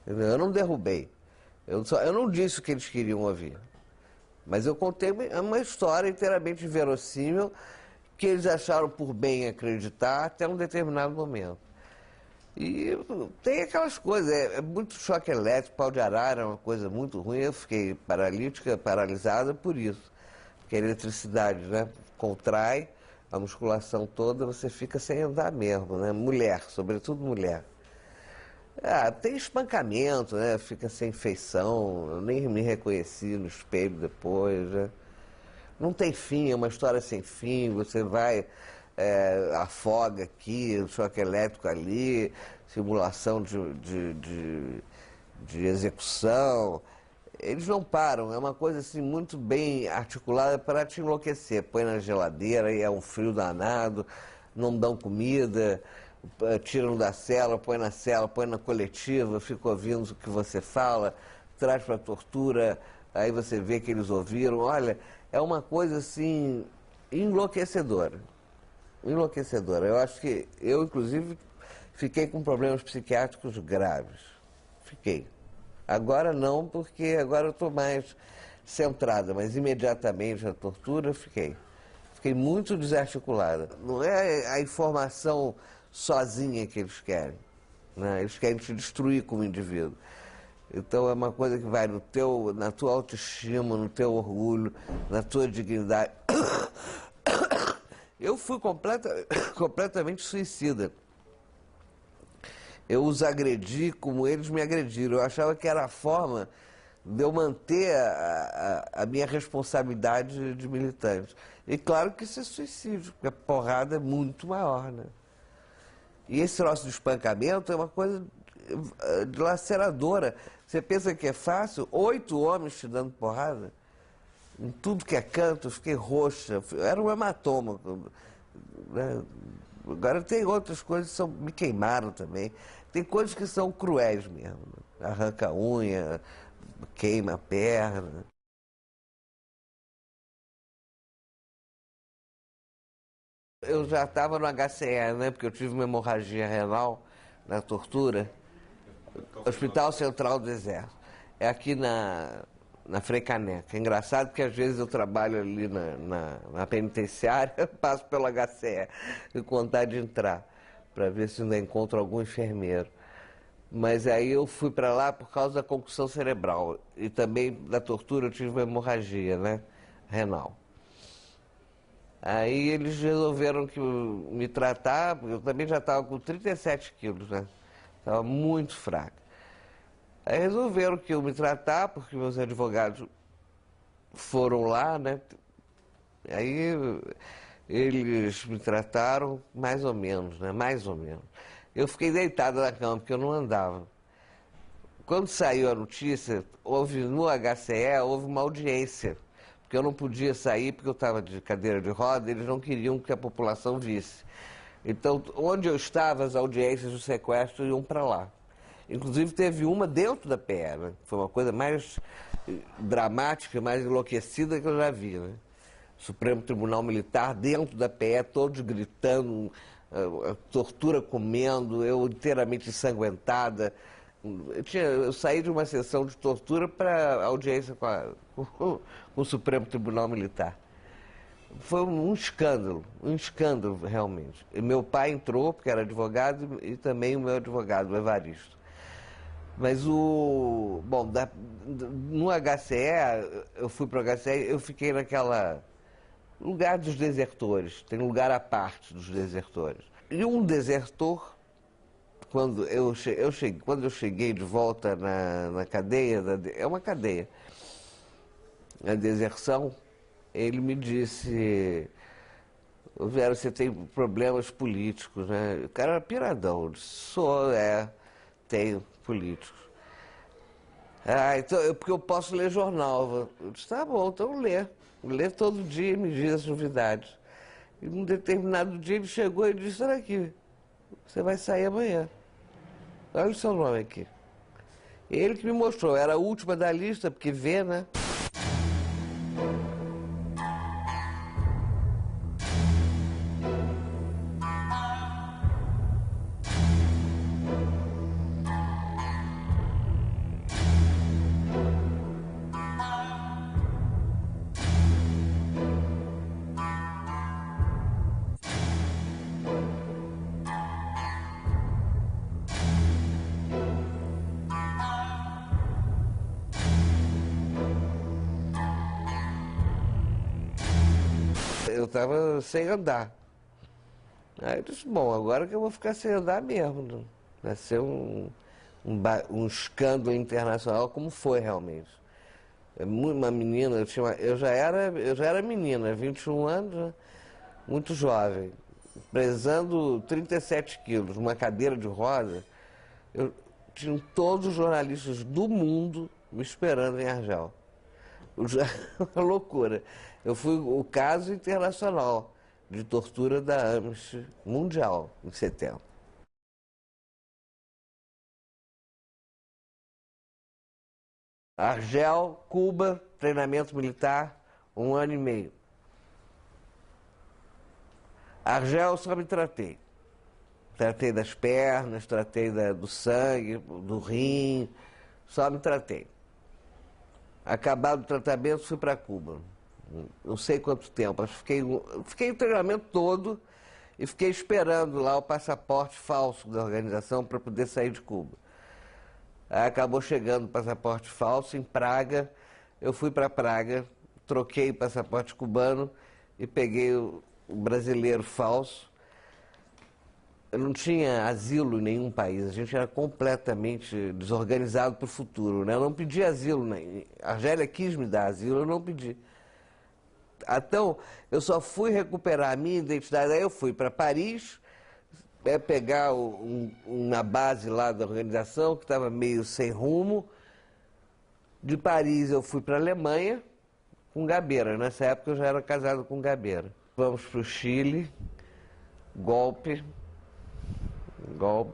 Eu não derrubei. Eu não disse o que eles queriam ouvir. Mas eu contei uma história inteiramente verossímil que eles acharam por bem acreditar até um determinado momento. E tem aquelas coisas, é muito choque elétrico, pau de arara é uma coisa muito ruim. Eu fiquei paralítica, paralisada por isso. Porque a eletricidade, né, contrai a musculação toda, você fica sem andar mesmo, né? Mulher, sobretudo mulher. Tem espancamento, né? Fica sem feição, eu nem me reconheci no espelho depois, né? Não tem fim, é uma história sem fim, você vai, afoga aqui, choque elétrico ali, simulação de execução. Eles não param, é uma coisa assim muito bem articulada para te enlouquecer. Põe na geladeira e é um frio danado, não dão comida, tiram da cela, põe na cela, põe na coletiva, fica ouvindo o que você fala, traz para a tortura, aí você vê que eles ouviram. Olha, é uma coisa assim enlouquecedora. Enlouquecedora. Eu acho que eu, inclusive, fiquei com problemas psiquiátricos graves. Fiquei. Agora não, porque agora eu estou mais centrada, mas imediatamente na tortura eu fiquei. Fiquei muito desarticulada. Não é a informação sozinha que eles querem, né? Eles querem te destruir como indivíduo. Então é uma coisa que vai na tua autoestima, no teu orgulho, na tua dignidade. Eu fui completamente suicida. Eu os agredi como eles me agrediram. Eu achava que era a forma de eu manter a minha responsabilidade de militante. E claro que isso é suicídio, porque a porrada é muito maior, né? E esse troço de espancamento é uma coisa dilaceradora. Você pensa que é fácil? 8 homens te dando porrada. Em tudo que é canto, eu fiquei roxa. Era um hematoma. Né? Agora tem outras coisas que me queimaram também. Tem coisas que são cruéis mesmo. Arranca a unha, queima a perna. Eu já estava no HCE, né? Porque eu tive uma hemorragia renal na tortura. Hospital Central do Exército. É aqui na Freicaneca. É engraçado porque às vezes eu trabalho ali na penitenciária, passo pelo HCE e com vontade de entrar, para ver se ainda encontro algum enfermeiro. Mas aí eu fui para lá por causa da concussão cerebral e também da tortura. Eu tive uma hemorragia, né, renal. Aí eles resolveram que me tratar, eu também já estava com 37 quilos, né? Estava muito fraco. Aí resolveram que eu me tratar, porque meus advogados foram lá, né? Aí eles me trataram mais ou menos, né? Mais ou menos. Eu fiquei deitado na cama, porque eu não andava. Quando saiu a notícia, no HCE, houve uma audiência. Porque eu não podia sair, porque eu estava de cadeira de roda, eles não queriam que a população visse. Então, onde eu estava, as audiências do sequestro iam para lá. Inclusive, teve uma dentro da PE, né? Foi uma coisa mais dramática, mais enlouquecida que eu já vi, né? Supremo Tribunal Militar, dentro da PE, todos gritando, tortura comendo, eu inteiramente ensanguentada. Eu saí de uma sessão de tortura para audiência com o Supremo Tribunal Militar. Foi um escândalo realmente. E meu pai entrou, porque era advogado, e também o meu advogado, o Evaristo. Mas no HCE, eu fui para o HCE, eu fiquei naquela lugar dos desertores, tem um lugar à parte dos desertores. E um desertor, quando eu cheguei de volta na cadeia, é uma cadeia, na deserção, ele me disse: Vera, você tem problemas políticos, né? O cara era piradão, eu disse: tenho políticos. Então, porque eu posso ler jornal. Eu disse: tá bom, então lê. Lê todo dia e me diz as novidades. E num determinado dia ele chegou e disse: olha aqui, você vai sair amanhã. Olha o seu nome aqui. Ele que me mostrou, era a última da lista, porque vê, né? Eu estava sem andar. Aí eu disse: bom, agora que eu vou ficar sem andar mesmo. Né? Vai ser um escândalo internacional, como foi realmente. Uma menina, eu já era menina, 21 anos, né? Muito jovem, pesando 37 quilos, numa cadeira de roda. Tinham todos os jornalistas do mundo me esperando em Argel. Uma loucura. Eu fui o caso internacional de tortura da Amnesty Mundial, em 70. Argel, Cuba, treinamento militar, 1 ano e meio. Argel, só me tratei. Tratei das pernas, tratei do sangue, do rim, só me tratei. Acabado o tratamento, fui para Cuba. Não sei quanto tempo, mas fiquei o treinamento todo e fiquei esperando lá o passaporte falso da organização para poder sair de Cuba. Aí acabou chegando o passaporte falso em Praga. Eu fui para Praga, troquei o passaporte cubano e peguei o brasileiro falso. Eu não tinha asilo em nenhum país, a gente era completamente desorganizado para o futuro, né? Eu não pedi asilo, né? A Argélia quis me dar asilo, eu não pedi. Então, eu só fui recuperar a minha identidade. Aí eu fui para Paris, pegar uma base lá da organização, que estava meio sem rumo. De Paris eu fui para a Alemanha, com Gabeira. Nessa época eu já era casado com Gabeira. Vamos para o Chile, golpe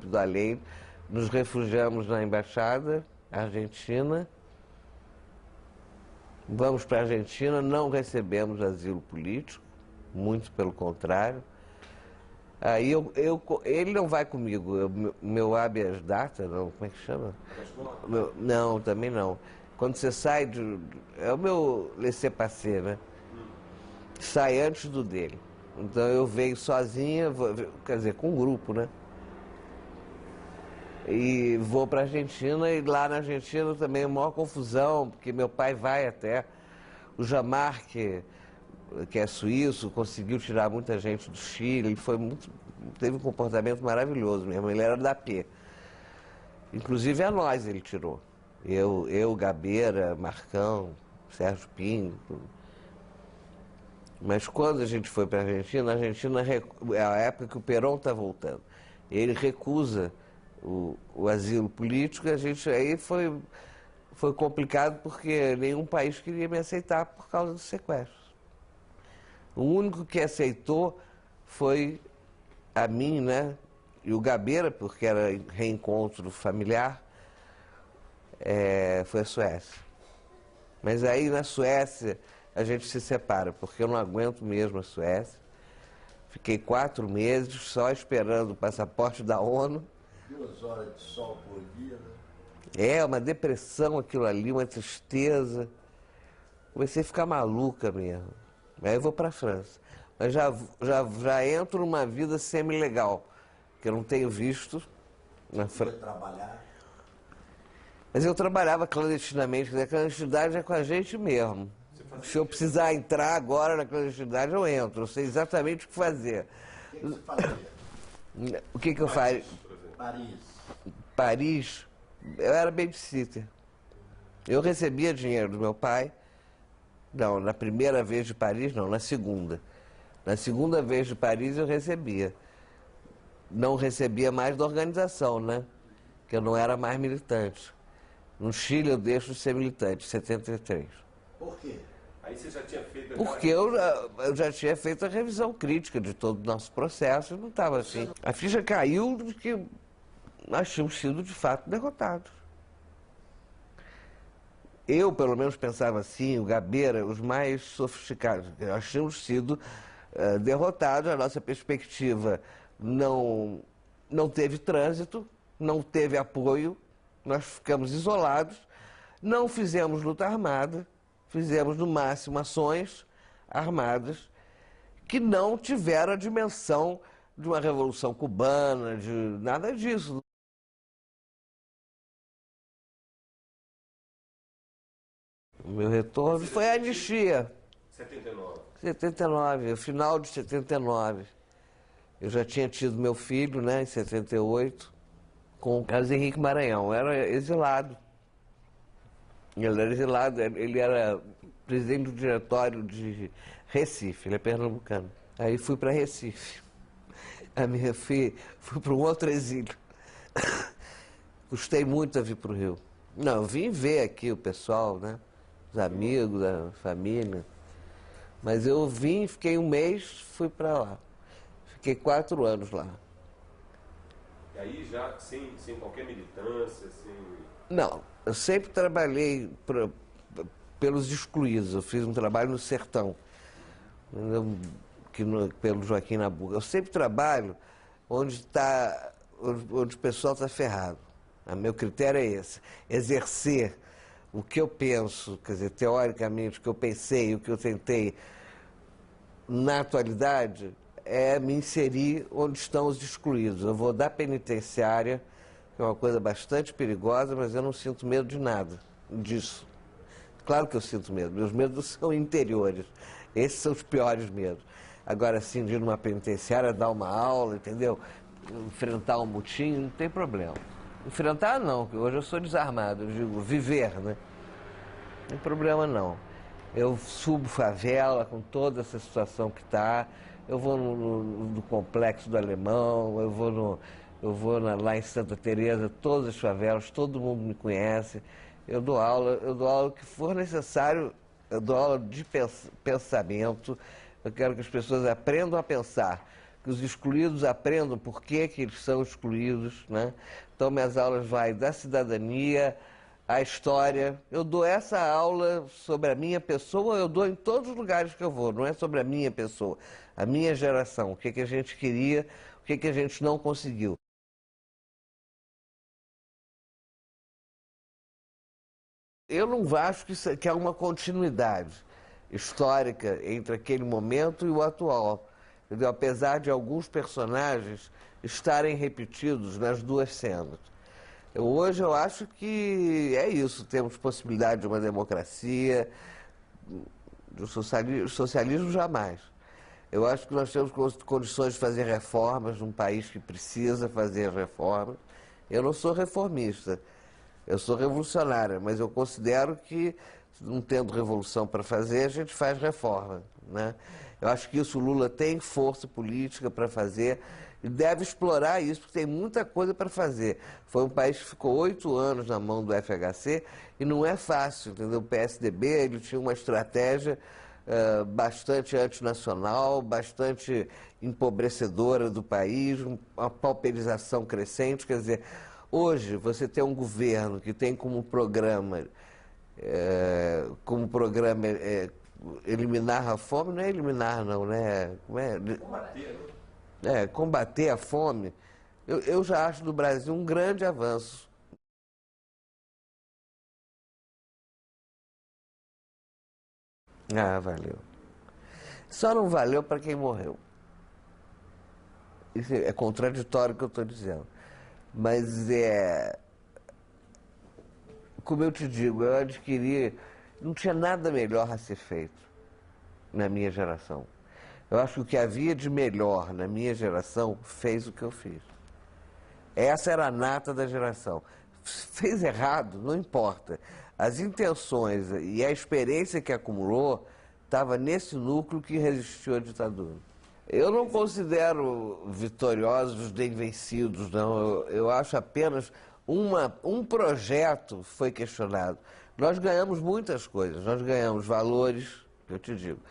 do além. Nos refugiamos na embaixada argentina. Vamos para a Argentina, não recebemos asilo político, muito pelo contrário. Aí ele não vai comigo, meu habeas data, não, como é que chama? Não, também não. Quando você sai é o meu laissez-passer, né? Sai antes do dele. Então eu venho sozinha, quer dizer, com um grupo, né? E vou para a Argentina, e lá na Argentina também é maior confusão, porque meu pai vai até. O Jamar, que é suíço, conseguiu tirar muita gente do Chile, ele teve um comportamento maravilhoso mesmo, ele era da P. Inclusive a nós ele tirou. Eu, Gabeira, Marcão, Sérgio Pinho. Mas quando a gente foi para a Argentina é a época que o Perón está voltando. Ele recusa o asilo político, e a gente aí foi complicado porque nenhum país queria me aceitar por causa do sequestro. O único que aceitou foi a mim, né? E o Gabeira, porque era reencontro familiar, foi a Suécia. Mas aí na Suécia a gente se separa, porque eu não aguento mesmo a Suécia. Fiquei 4 meses só esperando o passaporte da ONU. 2 horas de sol por dia, né? É, uma depressão aquilo ali, uma tristeza. Comecei a ficar maluca mesmo. Aí eu vou para a França. Mas já entro numa vida semi-legal, que eu não tenho visto na França. Trabalhar. Mas eu trabalhava clandestinamente, quer dizer, a clandestinidade é com a gente mesmo. Se eu precisar entrar agora na clandestinidade, eu entro. Eu sei exatamente o que fazer. O que você fazia? O que eu faria? Paris. Paris, eu era babysitter. Eu recebia dinheiro do meu pai. Não, na primeira vez de Paris, não, na segunda. Na segunda vez de Paris eu recebia. Não recebia mais da organização, né? Que eu não era mais militante. No Chile eu deixo de ser militante, em 73. Por quê? Aí você já tinha feito... Porque eu já tinha feito a revisão crítica de todo o nosso processo e não estava assim. A ficha caiu de que nós tínhamos sido, de fato, derrotados. Eu, pelo menos, pensava assim, o Gabeira, os mais sofisticados. Nós tínhamos sido derrotados, a nossa perspectiva não teve trânsito, não teve apoio, nós ficamos isolados, não fizemos luta armada, fizemos, no máximo, ações armadas que não tiveram a dimensão de uma revolução cubana, de nada disso. O meu retorno foi a anistia. 79. 79, o final de 79. Eu já tinha tido meu filho, né, em 78, com o Carlos Henrique Maranhão. Eu era exilado. Ele era exilado, ele era presidente do diretório de Recife, ele é pernambucano. Aí fui para Recife. Fui para um outro exílio. Custei muito a vir para o Rio. Não, eu vim ver aqui o pessoal, né? Os amigos, a família. Mas eu vim, fiquei 1 mês, fui para lá. Fiquei 4 anos lá. E aí já sem qualquer militância, sem... Não, eu sempre trabalhei pelos excluídos. Eu fiz um trabalho no sertão, pelo Joaquim Nabuco. Eu sempre trabalho onde o pessoal está ferrado. O meu critério é esse, exercer o que eu penso, quer dizer, teoricamente, o que eu pensei, o que eu tentei na atualidade, é me inserir onde estão os excluídos. Eu vou da penitenciária, que é uma coisa bastante perigosa, mas eu não sinto medo de nada disso. Claro que eu sinto medo, meus medos são interiores. Esses são os piores medos. Agora, assim, de ir numa penitenciária, dar uma aula, entendeu? Enfrentar um motim, não tem problema. Enfrentar não, porque hoje eu sou desarmado, eu digo viver, né? Não tem problema não. Eu subo favela com toda essa situação que está, eu vou no Complexo do Alemão, eu vou lá em Santa Teresa, todas as favelas, todo mundo me conhece. Eu dou aula o que for necessário, eu dou aula de pensamento, eu quero que as pessoas aprendam a pensar, que os excluídos aprendam por que eles são excluídos, né? Então, minhas aulas vai da cidadania à história. Eu dou essa aula sobre a minha pessoa, eu dou em todos os lugares que eu vou, não é sobre a minha pessoa, a minha geração, o que a gente queria, o que a gente não conseguiu. eu não acho que é uma continuidade histórica entre aquele momento e o atual. Entendeu? Apesar de alguns personagens estarem repetidos nas duas cenas. Hoje eu acho que é isso, temos possibilidade de uma democracia, do socialismo jamais. Eu acho que nós temos condições de fazer reformas num país que precisa fazer reformas. Eu não sou reformista, eu sou revolucionária, mas eu considero que, não tendo revolução para fazer, a gente faz reforma, né? Eu acho que isso o Lula tem força política para fazer e deve explorar isso, porque tem muita coisa para fazer. Foi um país que ficou 8 anos na mão do FHC e não é fácil, entendeu? O PSDB ele tinha uma estratégia bastante antinacional, bastante empobrecedora do país, uma pauperização crescente. Quer dizer, hoje você tem um governo que tem como programa eliminar a fome, não é eliminar não, né? Combater, né? Combater a fome, eu já acho no Brasil um grande avanço. Ah, valeu. Só não valeu para quem morreu. Isso é contraditório o que eu estou dizendo. Mas como eu te digo, eu adquiri, não tinha nada melhor a ser feito na minha geração. Eu acho que o que havia de melhor na minha geração fez o que eu fiz. Essa era a nata da geração. Fez errado, não importa. As intenções e a experiência que acumulou estava nesse núcleo que resistiu à ditadura. Eu não considero vitoriosos nem vencidos, não. Eu acho apenas um projeto foi questionado. Nós ganhamos muitas coisas. Nós ganhamos valores, eu te digo.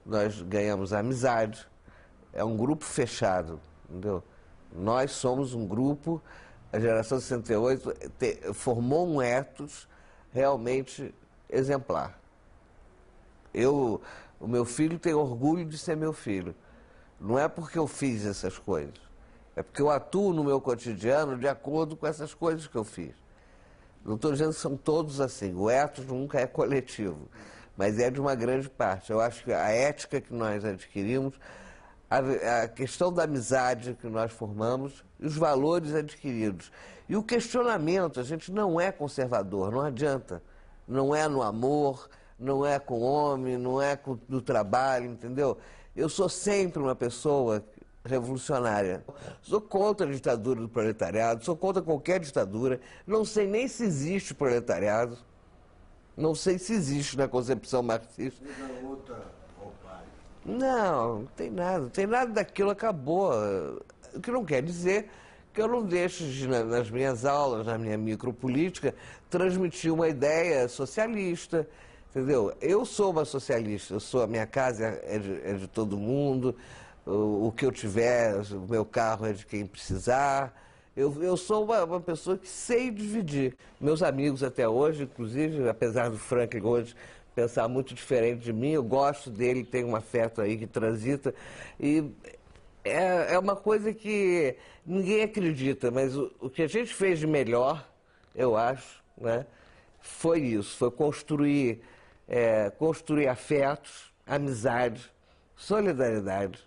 Nós ganhamos amizade. É um grupo fechado, entendeu? Nós somos um grupo, a geração 68 formou um ethos realmente exemplar. O meu filho tem orgulho de ser meu filho. Não é porque eu fiz essas coisas. É porque eu atuo no meu cotidiano de acordo com essas coisas que eu fiz. Não estou dizendo que são todos assim. O ethos nunca é coletivo, mas é de uma grande parte. Eu acho que a ética que nós adquirimos, a questão da amizade que nós formamos, os valores adquiridos. E o questionamento, a gente não é conservador, não adianta. Não é no amor, não é com o homem, não é no trabalho, entendeu? Eu sou sempre uma pessoa revolucionária. Sou contra a ditadura do proletariado, sou contra qualquer ditadura. Não sei nem se existe proletariado. Não sei se existe na concepção marxista. Não tem nada daquilo, acabou. O que não quer dizer que eu não deixe, nas minhas aulas, na minha micropolítica, transmitir uma ideia socialista, entendeu? Eu sou uma socialista, a minha casa é de todo mundo, o que eu tiver, o meu carro é de quem precisar. Eu sou uma pessoa que sei dividir. Meus amigos até hoje, inclusive, apesar do Franklin hoje pensar muito diferente de mim, eu gosto dele, tenho um afeto aí que transita. E é uma coisa que ninguém acredita, mas o que a gente fez de melhor, eu acho, né, foi isso, foi construir afetos, amizade, solidariedade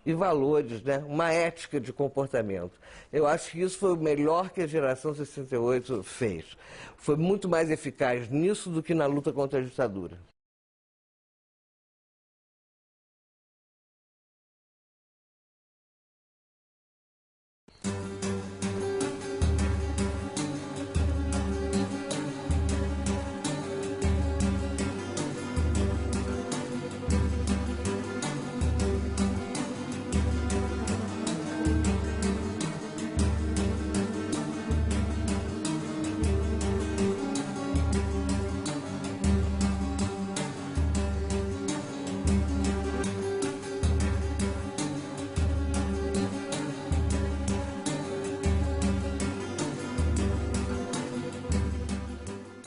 e valores, né, uma ética de comportamento. Eu acho que isso foi o melhor que a geração 68 fez. Foi muito mais eficaz nisso do que na luta contra a ditadura.